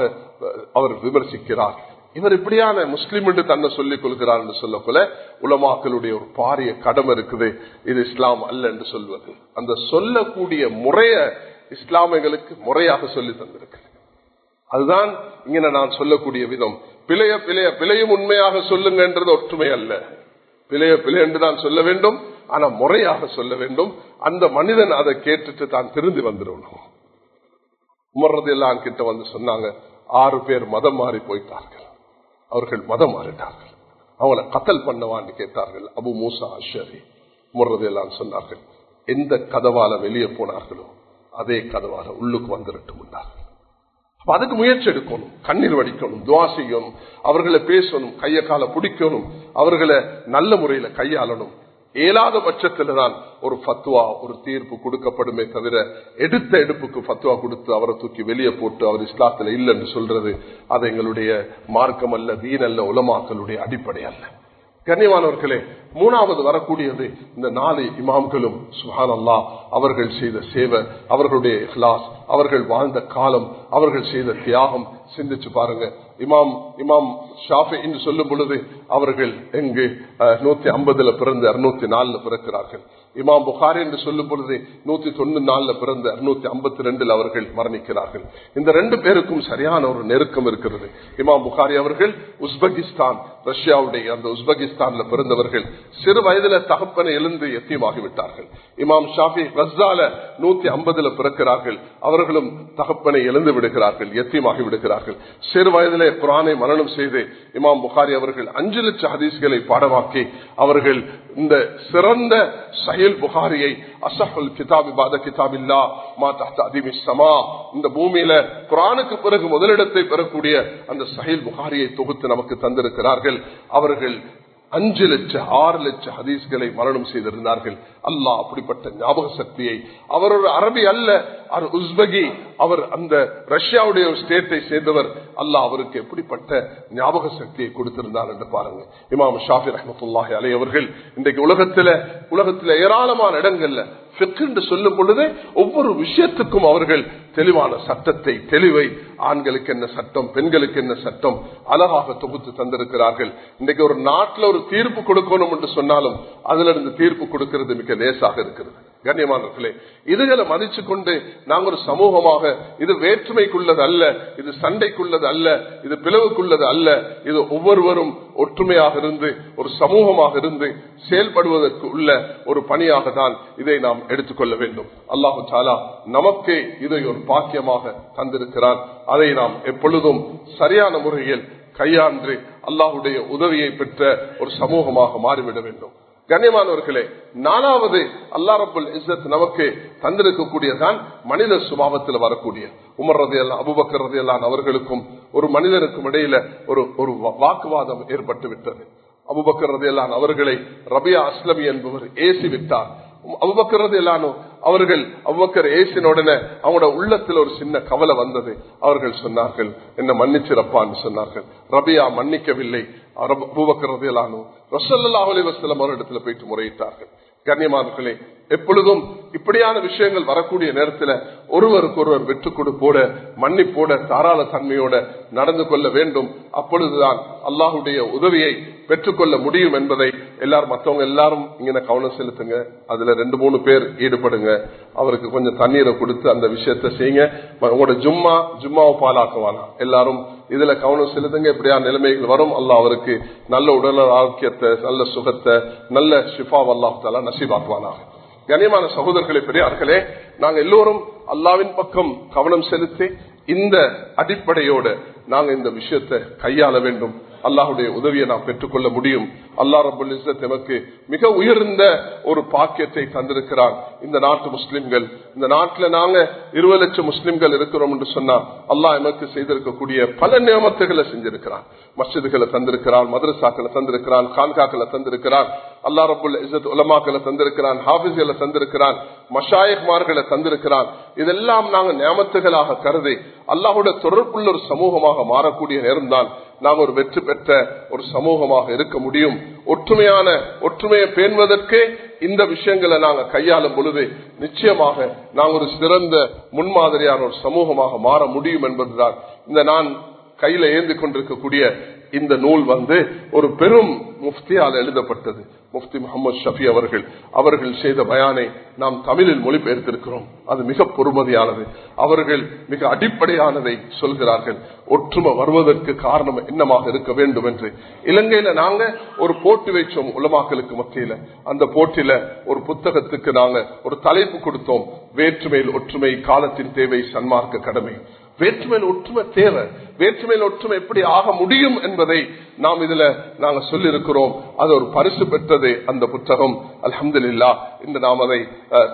Speaker 1: அவர் விமர்சிக்கிறார், இவர் இப்படியான முஸ்லிம் என்று தன்னை சொல்லிக் கொள்கிறார் என்று சொல்லப்போல உலமாக்களுடைய ஒரு பாரிய கடமை இருக்குது. இது இஸ்லாம் அல்ல என்று சொல்வது. அந்த சொல்லக்கூடிய முறைய இஸ்லாமியர்களுக்கு முறையாக சொல்லி தந்திருக்கு. அதுதான் இங்க நான் சொல்லக்கூடிய விதம். பிழையும் உண்மையாக சொல்லுங்க என்றது ஒற்றுமை அல்ல. பிழை என்று தான் சொல்ல வேண்டும், ஆனா முறையாக சொல்ல வேண்டும். அந்த மனிதன் அதை கேட்டுட்டு தான் திருந்தி வந்துடணும். உமர் ரலியல்லாஹு கிட்ட வந்து சொன்னாங்க 6 பேர் மதம் மாறி போயிட்டார்கள், அவர்கள் மதம் மாறிட்டார்கள், அவங்களை கத்தல் பண்ணவான்னு கேட்டார்கள். அபு மூசா அஷ்அரி உமர் ரலியல்லாஹு சொன்னார்கள், எந்த கதவால வெளியே போனார்களோ அதே கதவால உள்ளுக்கு வந்துடட்டும். அதுக்கு முயற்சி எடுக்கணும், கண்ணீர் வடிக்கணும், துவா செய்யணும், அவர்களை பேசணும், கைய கால பிடிக்கணும், அவர்களை நல்ல முறையில கையாளணும். இயலாத பட்சத்துல தான் ஒரு ஃபத்வா, ஒரு தீர்ப்பு கொடுக்கப்படுமே தவிர எடுத்த எடுப்புக்கு ஃபத்வா கொடுத்து அவரை தூக்கி வெளியே போட்டு அவர் இஸ்லாத்துல இல்லைன்னு சொல்றது அது எங்களுடைய மார்க்கம் அல்ல, தீன் அல்ல, உலமாக்களுடைய அடிப்படை அல்ல. கண்ணியமானவர்களே, மூணாவது வரக்கூடியது இந்த 4 இமாம்களும் சுப்ஹானல்லாஹ் அவர்கள் செய்த சேவை, அவர்களுடைய இஹ்லாஸ், அவர்கள் வாழ்ந்த காலம், அவர்கள் செய்த தியாகம் சிந்திச்சு பாருங்க. இமாம் ஷாஃபி என்று சொல்லும் பொழுது அவர்கள் எங்கு 150 பிறந்து 204 பிறக்கிறார்கள். இமாம் புகாரி என்று சொல்லும் பொழுது 194 பிறந்து 252 அவர்கள் மரணிக்கிறார்கள். இந்த 2 பேருக்கும் சரியான ஒரு நெருக்கம் இருக்கிறது. இமாம் புகாரி அவர்கள் உஸ்பெகிஸ்தான், ரஷ்யாவுடைய அந்த உஸ்பெகிஸ்தான்ல பிறந்தவர்கள். சிறு வயதுல தகப்பனை எழுந்து எத்தியமாகிவிட்டார்கள். இமாம் ஷாஃபி கஸ்ஸால 150 பிறக்கிறார்கள். அவர்களும் தகப்பனை எழுந்து விடுகிறார்கள், எத்தியமாகி விடுகிறார்கள். சிறு வயதிலே குர்ஆனை மனனம் செய்து இமாம் புகாரி அவர்கள் 5 லட்சம் ஹதீஸ்களை பாடமாக்கி அவர்கள் இந்த சிறந்த சஹீல் புகாரியை அஸஹுல் கிதாபி பாத கிதாபில்லா மா தஹ்த அதீமிஸ் ஸமா, இந்த பூமியில குர்ஆனுக்கு பிறகு முதலிடத்தை பெறக்கூடிய அந்த சஹீல் புகாரியை தொகுத்து நமக்கு தந்திருக்கிறார்கள். அவர்கள் 5 லட்சம் 6 லட்சம் ஹதீஸ்களை மரணம் செய்திருந்தார்கள். அல்லாஹ் அப்படிப்பட்ட ஞாபக சக்தியை, அவர் ஒரு அரபி அல்ல, அவர் உஸ்பெகி, அவர் அந்த ரஷ்யாவுடைய ஒரு ஸ்டேட்டை சேர்ந்தவர். அல்லாஹ் அவருக்கு எப்படிப்பட்ட ஞாபக சக்தியை கொடுத்திருந்தார் என்று பாருங்க. இமாம் ஷாஃபி ரஹ்மத்துல்லாஹி அலைஹி அவர்கள் இன்றைக்கு உலகத்துல ஏராளமான இடங்கள்ல ஃபிக்ஹ் என்று சொல்லும் பொழுது ஒவ்வொரு விஷயத்துக்கும் அவர்கள் தெளிவான சட்டத்தை, தெளிவை, ஆண்களுக்கு என்ன சட்டம், பெண்களுக்கு என்ன சட்டம் அழகாக தொகுத்து தந்திருக்கிறார்கள். இன்றைக்கு ஒரு நாட்டில் ஒரு தீர்ப்பு கொடுக்கணும் என்று சொன்னாலும் அதுல இருந்து தீர்ப்பு கொடுக்கிறது மிக லேசாக இருக்கிறது. கண்ணியமானவர்களே, இதுகளை மதிச்சு கொண்டு நாங்கள் ஒரு சமூகமாக, இது வேற்றுமைக்குள்ளது அல்ல, இது சண்டைக்குள்ளது அல்ல, இது பிளவுக்குள்ளது அல்ல, இது ஒவ்வொருவரும் ஒற்றுமையாக இருந்து ஒரு சமூகமாக இருந்து செயல்படுவதற்கு உள்ள ஒரு பணியாக தான் இதை நாம் எடுத்துக்கொள்ள வேண்டும். அல்லாஹு தஆலா நமக்கு இதை ஒரு பாக்கியமாக தந்திருக்கிறார். அதை நாம் எப்பொழுதும் சரியான முறையில் கையாண்டு அல்லாஹுடைய உதவியை பெற்ற ஒரு சமூகமாக மாறிவிட வேண்டும். கண்ணியமானவர்களே, 4வது அல்லாஹ் ரப்பல் இஸ்ஸத் நமக்கு தந்திருக்கக்கூடியதான் மனித சுபாவத்தில் வரக்கூடிய உமர் ரலியல்லாஹு, அபூபக்கர் ரலியல்லாஹு அவர்களுக்கும் ஒரு மனிதனுக்கும் இடையில ஒரு வாக்குவாதம் ஏற்பட்டு விட்டது. அபூபக்கர் ரலியல்லாஹு அவர்களை ரபியா அஸ்லமி என்பவர் ஏசி விட்டார். அபூபக்கர் ரலியல்லாஹு அவர்கள் அபூபக்கர் ஏசின உடனே அவங்களோட உள்ளத்தில் ஒரு சின்ன கவலை வந்தது. அவர்கள் சொன்னார்கள், என்ன மன்னிச்சிரப்பான்னு சொன்னார்கள். ரபியா மன்னிக்கவில்லை. அபூபக்கர் ரலியல்லாஹு ரசூலுல்லாஹி அலைஹி வஸல்லம் அவரிடத்தில் போயிட்டு முறையிட்டார்கள். கண்ணியமானவர்களே, எப்பொழுதும் இப்படியான விஷயங்கள் வரக்கூடிய நேரத்தில் ஒருவருக்கு ஒருவர் வெற்று கொடுப்போட, மன்னிப்போட, தாராள தன்மையோட நடந்து கொள்ள வேண்டும். அப்பொழுதுதான் அல்லாஹுடைய உதவியை பெற்றுக்கொள்ள முடியும் என்பதை மற்றவங்க எல்லாரும் இங்க கவனம் செலுத்துங்க. அதுல 2-3 பேர் ஈடுபடுங்க. அவருக்கு கொஞ்சம் தண்ணீரை கொடுத்து அந்த விஷயத்த செய்யுங்க. உங்களோட ஜும்மாவை பாலாக்குவானா, எல்லாரும் இதுல கவனம் செலுத்துங்க. இப்படியா நிலைமைகள் வரும். அல்லாஹ் அவருக்கு நல்ல உடல் ஆரோக்கியத்தை, நல்ல சுகத்தை, நல்ல ஷிஃபா அல்லாஹ் தஆலா நசீபாக்குவானாக. கண்ணியமான சகோதரர்களே, பெரியார்களே, நாங்க எல்லோரும் அல்லாஹ்வின் பக்கம் கவனம் செலுத்தி இந்த அடிப்படையோட நாங்க இந்த விஷயத்தை கையாள வேண்டும். அல்லாஹுடைய உதவியை நாம் பெற்றுக்கொள்ள முடியும். அல்லாஹ் ரப்பல் இஸ்ஸத் நமக்கு மிக உயர்ந்த ஒரு பாக்கியத்தை தந்திருக்கிறார். இந்த நாட்டு முஸ்லிம்கள், இந்த நாட்டில் நாங்க 20 லட்சம் முஸ்லிம்கள் இருக்கிறோம் என்று சொன்னா அல்லாஹ் நமக்கு செய்திருக்கக்கூடிய பல நியமத்துகளை செஞ்சிருக்கிறான். மஸ்ஜிதுகளை தந்திருக்கிறான், மதரசாக்களை தந்திருக்கிறான், கான்காக்களை தந்திருக்கிறான். அல்லாஹ் ரப்பல் இஸ்ஸத் உலமாக்களை தந்திருக்கிறான், ஹாஃபிஸ்களை தந்திருக்கிறான், மஷாயிக்மார்களை தந்திருக்கிறான். இதெல்லாம் நாங்க நியமத்துகளாக கருதி அல்லாஹ்வுடைய தொடர்புள்ள ஒரு சமூகமாக மாறக்கூடிய நேரம்தான் நாங்கள் ஒரு வெற்றி பெற்ற ஒரு சமூகமாக இருக்க முடியும். ஒற்றுமையை பேணுவதற்கு இந்த விஷயங்களை நாங்க கையாளும் பொழுது நிச்சயமாக நாங்கள் ஒரு சிறந்த முன்மாதிரியான ஒரு சமூகமாக மாற முடியும் என்பதுதான் இந்த நான் கையில ஏந்தி கொண்டிருக்கக்கூடிய இந்த நூல் ஒரு பெரும் முஃப்தியால் எழுதப்பட்டது. முஃப்தி முகமது ஷஃபி அவர்கள் செய்த பயானை நாம் தமிழில் மொழிபெயர்த்திருக்கிறோம். அது மிக பொறுமதியானது. அவர்கள் மிக அடிப்படையானதை சொல்கிறார்கள். ஒற்றுமை வருவதற்கு காரணம் என்னமாக இருக்க வேண்டும் என்று. இலங்கையில நாங்க ஒரு போட்டி வைச்சோம் உலமாக்களுக்கு மத்தியில. அந்த போட்டியில ஒரு புத்தகத்துக்கு நாங்க ஒரு தலைப்பு கொடுத்தோம், வேற்றுமையில் ஒற்றுமை, காலத்தின் தேவை, சன்மார்க்க கடமை. வேற்றுமையில் ஒற்றுமை தேவை. வேற்றுமையில் ஒற்றுமை எப்படி ஆக முடியும் என்பதை நாம் இதுல நாங்க சொல்லி இருக்கிறோம். அது ஒரு பரிசு பெற்றது அந்த புத்தகம். அல்ஹம்துலில்லாஹ் இந்த நாம் அதை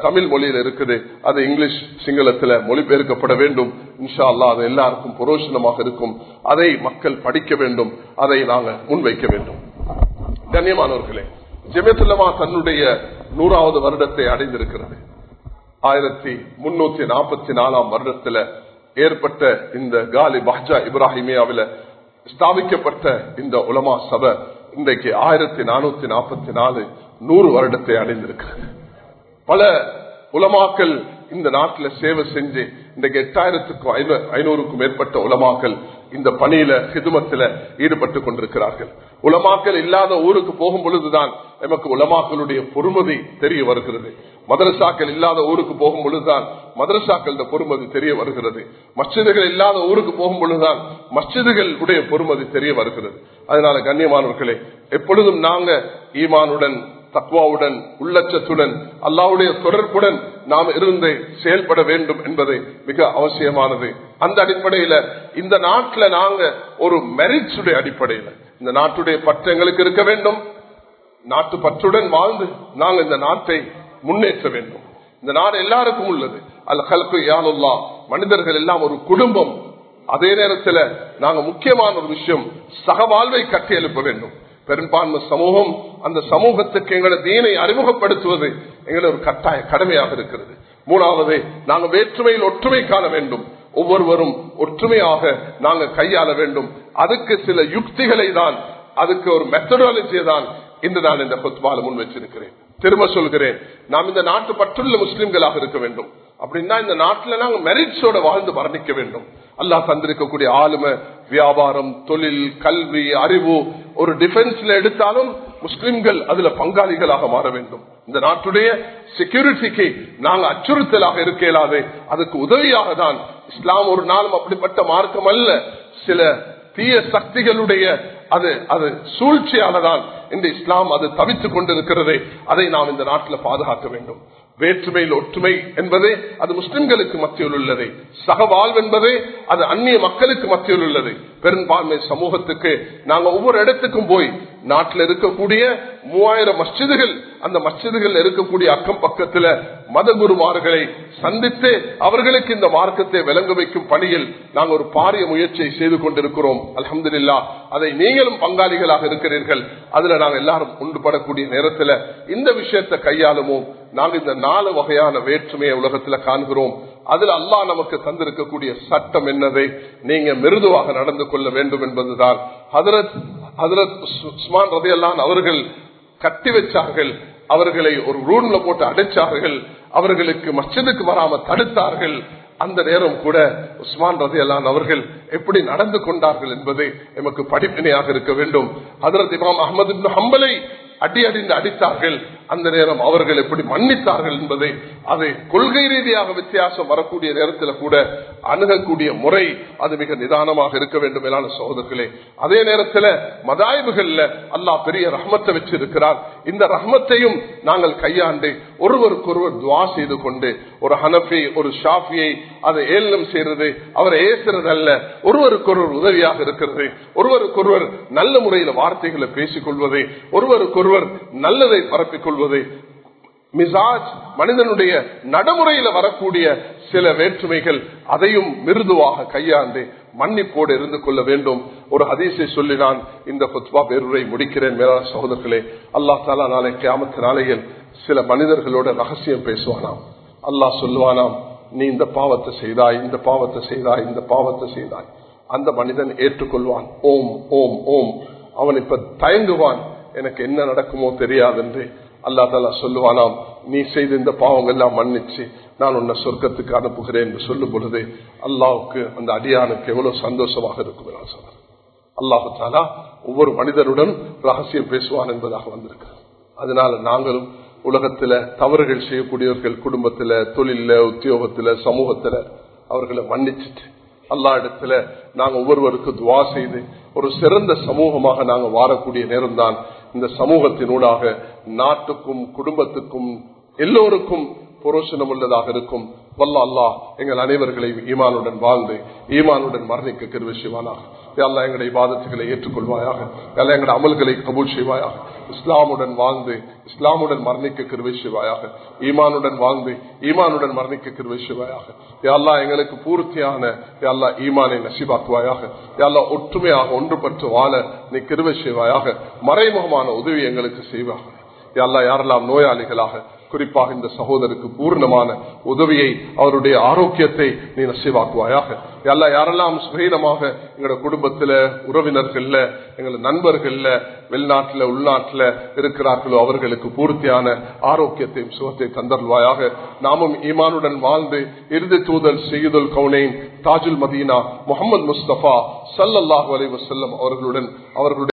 Speaker 1: தமிழ் மொழியில் இருக்குது, அது இங்கிலீஷ் சிங்களத்துல மொழிபெயர்க்கப்பட வேண்டும். இன்ஷா அல்லாஹ் அது எல்லாருக்கும் புரோஷனமாக இருக்கும். அதை மக்கள் படிக்க வேண்டும், அதை நாங்க முன்வைக்க வேண்டும். கண்ணியமானவர்களே, ஜமியத்துல் உலமா தன்னுடைய 100வது வருடத்தை அடைந்திருக்கிறது. 1344 வருடத்துல ஏற்பட்ட இந்த காலி பஹ்ஜா இப்ராஹிமியாவில ஸ்தாபிக்கப்பட்ட இந்த உலமா சபை இன்றைக்கு 1444 100 வருடத்தை அடைந்திருக்கிறது. பல உலமாக்கள் இந்த நாட்டில் சேவை செஞ்சு இன்றைக்கு 8500க்கும் மேற்பட்ட உலமாக்கள் இந்த பணியில ஹிதுமத்தில ஈடுபட்டு கொண்டிருக்கிறார்கள். உலமாக்கள் இல்லாத ஊருக்கு போகும் பொழுதுதான் நமக்கு உலமாக்களுடைய பொறுமதி தெரிய வருகிறது. மதரசாக்கள் இல்லாத ஊருக்கு போகும் பொழுதுதான் மதரசாக்கள் பொறுமதி தெரிய வருகிறது. மஸ்ஜிதுகள் இல்லாத ஊருக்கு போகும் பொழுதுதான் மஸ்ஜிதுகள் உடைய பொறுமதி தெரிய வருகிறது. அதனால கண்ணியமானவர்களே, எப்பொழுதும் நாங்க ஈமானுடன், தக்வாவுடன், உள்ளச்சத்துடன், அல்லாஹ்வுடைய தொடர்புடன் நாம் இருந்து செயல்பட வேண்டும் என்பது மிக அவசியமானது. அந்த அடிப்படையில இந்த நாட்டில் நாங்க ஒரு மெரிட்ஸ் உடைய அடிப்படையில் இந்த நாட்டுடைய பற்று எங்களுக்கு இருக்க வேண்டும். நாட்டு பற்றுடன் வாழ்ந்து நாங்க இந்த நாட்டை முன்னேற்ற வேண்டும். இந்த நாடு எல்லாருக்கும் உள்ளது. அல் கல்கு யானுல்லாஹ், மனிதர்கள் எல்லாம் ஒரு குடும்பம். அதே நேரத்தில் நாங்க முக்கியமான ஒரு விஷயம், சகவாழ்வை கட்டி எழுப்ப வேண்டும். பெரும்பான்மை சமூகம், அந்த சமூகத்துக்கு எங்களை தீனை அறிமுகப்படுத்துவது எங்களை ஒரு கட்டாய கடமையாக இருக்கிறது. 3வது, நாங்கள் வேற்றுமையில் ஒற்றுமை காண வேண்டும். ஒவ்வொருவரும் ஒற்றுமையாக நாங்கள் கையாள வேண்டும். அதுக்கு சில யுக்திகளை தான், அதுக்கு ஒரு மெத்தடாலஜியை தான் இன்று நான் இந்த குத்பால முன் வச்சிருக்கிறேன். திரும்ப சொல்கிறேன், நாம் இந்த நாட்டு பற்றுள்ள முஸ்லிம்களாக இருக்க வேண்டும். அப்படின்னா இந்த நாட்டில் நாங்கள் மெரிட்ஸோட வாழ்ந்து மரணிக்க வேண்டும். அல்லாஹ் தந்திருக்கக்கூடிய ஆளுமை, வியாபாரம், தொழில், கல்வி, அறிவு, ஒரு டிஃபென்ஸ்ல எடுத்தாலும் முஸ்லிம்கள் அதுல பங்காளிகளாக மாற வேண்டும். இந்த நாட்டுடைய செக்யூரிட்டிக்கு நாங்கள் அச்சுறுத்தலாக இருக்க இயலாது. அதுக்கு உதவியாக தான் இஸ்லாம் ஒரு நாளும் அப்படிப்பட்ட மார்க்கம் அல்ல. சில தீய சக்திகளுடைய அது சூழ்ச்சியாலதான் இந்த இஸ்லாம் அது தவித்துக் கொண்டிருக்கிறது. அதை நாம் இந்த நாட்டில் பாதுகாக்க வேண்டும். வேற்றுமையில் ஒற்றுமை என்பது அது முஸ்லிம்களுக்கு மத்தியில் உள்ளது. சகவாழ்வு என்பது அது அந்நிய மக்களுக்கு மத்தியில் உள்ளது. பெரும்பான்மை சமூகத்துக்கு நாங்கள் ஒவ்வொரு இடத்துக்கும் போய் நாட்டில் இருக்கக்கூடிய 3000 மஸ்ஜிதுகள், அந்த மஸ்ஜிதுகள் இருக்கக்கூடிய அக்கம் பக்கத்தில் மத குருமார்களை சந்தித்து அவர்களுக்கு இந்த மார்க்கத்தை விளங்க வைக்கும் பணியில் நாங்கள் ஒரு பாரிய முயற்சியை செய்து கொண்டிருக்கிறோம். அல்ஹம்துலில்லாஹ் அதை நீங்களும் பங்காளிகளாக இருக்கிறீர்கள். அதுல நாங்கள் எல்லாரும் ஒன்றுபடக்கூடிய நேரத்தில் இந்த விஷயத்தை கையாளுமோ. நாங்கள் இந்த 4 வகையான வேற்றுமையை உலகத்தில் காண்கிறோம். அதுல அல்லாஹ் நமக்கு தந்திருக்கக்கூடிய சட்டம் என்னதை நீங்க மிருதுவாக நடந்து கொள்ள வேண்டும் என்பதுதான். ஹதரத் உஸ்மான் ரலியல்லாஹு அன்ஹு அவர்கள் கட்டி வச்சார்கள், அவர்களை ஒரு ரூம்ல போட்டு அடைச்சார்கள், அவர்களுக்கு மஸ்ஜிதுக்கு வராம தடுத்தார்கள். அந்த நேரம் கூட உஸ்மான் ரலியல்லாஹு அன்ஹு அவர்கள் எப்படி நடந்து கொண்டார்கள் என்பதை நமக்கு படிப்பினையாக இருக்க வேண்டும். ஹதரத் இமாம் அஹ்மத் இப்னு ஹம்பலை அடிந்து அடித்தார்கள். அந்த நேரம் அவர்கள் எப்படி மன்னித்தார்கள் என்பதை, அதை கொள்கை ரீதியாக வித்தியாசம் வரக்கூடிய நேரத்தில் கூட அணுகக்கூடிய முறை அது மிக நிதானமாக இருக்க வேண்டும். மேலான சகோதரர்களே, அதே நேரத்தில் மதாயிபுகள்ல அல்லாஹ் பெரிய ரஹ்மத்தை வச்சிருக்கிறார். இந்த ரஹ்மத்தையும் நாங்கள் கையாண்டு ஒருவருக்கொருவர் துவா செய்து கொண்டு, ஒரு ஹனஃபி ஒரு ஷாஃபியை அதை ஏளனம் செய்யறது, அவரை ஏசுறது அல்ல, ஒருவருக்கொருவர் உதவியாக இருக்கிறது, ஒருவருக்கொருவர் நல்ல முறையில் வார்த்தைகளை பேசிக் கொள்வது, ஒருவருக்கொருவர் நல்லதை பரப்பிக் கொள்வது, மிசாஜ் மனிதனுடைய நடைமுறையில வரக்கூடிய சில வேற்றுமைகள் அதையும் மிருதுவாக கையாண்டு மன்னிப்போடு இருந்து கொள்ள வேண்டும். ஒரு ஹதீஸை சொல்லி நான் இந்த குத்பா பேருரை முடிக்கிறேன். மேலான சகோதரர்களே, அல்லாஹ் தஆலா நாளை கியாமத் நாளையில் சில மனிதர்களோட ரகசியம் பேசுவானாம். அல்லாஹ் சொல்லுவானாம், நீ இந்த பாவத்தை செய்தாய், இந்த பாவத்தை செய்தாய், இந்த பாவத்தை செய்தாய். அந்த மனிதன் ஏற்றுக்கொள்வான். ஓம் ஓம் ஓம். அவன் இப்ப தயங்குவான், எனக்கு என்ன நடக்குமோ தெரியாது என்று. அல்லாஹ் தஆலா சொல்லுவானாம், நீ செய்த இந்த பாவங்கள் எல்லாம் மன்னிச்சு நான் உன்னை சொர்க்கத்துக்கு அனுப்புகிறேன் என்று சொல்லும் பொழுது அல்லாஹ்வுக்கு, அந்த அடியானுக்கு எவ்வளவு சந்தோஷமாக இருக்கும். அல்லாஹ் தஆலா ஒவ்வொரு மனிதனுடன் ரகசியம் பேசுவான் என்பதாக வந்திருக்கிறது. அதனால நாங்களும் உலகத்துல தவறுகள் செய்யக்கூடியவர்கள், குடும்பத்துல, தொழில, உத்தியோகத்துல, சமூகத்துல அவர்களை மன்னிச்சுட்டு அல்லாஹ் இடத்துல நாங்க ஒவ்வொருவருக்கு துவா செய்து ஒரு சிறந்த சமூகமாக நாங்க வாழக்கூடிய நேரம் தான் இந்த சமூகத்தினூடாக நாட்டுக்கும் குடும்பத்துக்கும் எல்லோருக்கும் புரோஷனம் உள்ளதாக இருக்கும். வல்ல அல்லாஹ் எங்கள் அனைவர்களையும் ஈமானுடன் வாழ்ந்து ஈமானுடன் மரணிக்க கிருபை செய்வானாக. யா அல்லாஹ் எங்களுடைய இபாதத்துகளை ஏற்றுக்கொள்வாயாக. யா அல்லாஹ் எங்களுடைய அமல்களை கபூல் செய்வாயாக. இஸ்லாமுடன் வாழ்ந்து இஸ்லாமுடன் மரணிக்க கிருபை செய்வாயாக. ஈமானுடன் வாழ்ந்து ஈமானுடன் மரணிக்க கிருபை செய்வாயாக. யா அல்லாஹ் எங்களுக்கு பூர்த்தியான யா அல்லாஹ் ஈமானை நசீபாக்குவாயாக. யா அல்லாஹ் ஒற்றுமையாக ஒன்றுபட்டு வாழ நீ கிருபை செய்வாயாக. மறைமுகமான உதவி எங்களுக்கு செய்வாக. யா அல்லாஹ் யாரெல்லாம் நோயாளிகளாக குறிப்பாக இந்த சகோதரருக்கு பூர்ணமான உதவியை அவருடைய ஆரோக்கியத்தை நீ நசீவாக்குவாயாக. யல்லாஹ் யாரெல்லாம் சுகீனமாக எங்களோட குடும்பத்துல உறவினர்கள்ல எங்களோட நண்பர்கள்ல வெளிநாட்டுல உள்நாட்டுல இருக்கிறார்களோ அவர்களுக்கு பூர்த்தியான ஆரோக்கியத்தையும் சுகத்தை தந்தருள்வாயாக. நாமும் ஈமானுடன் வாழ்ந்து இறுதி தூதர் சையதுல் கௌனைன் தாஜுல் மதீனா முஹம்மது முஸ்தபா ஸல்லல்லாஹு அலைஹி வஸல்லம் அவர்களுடைய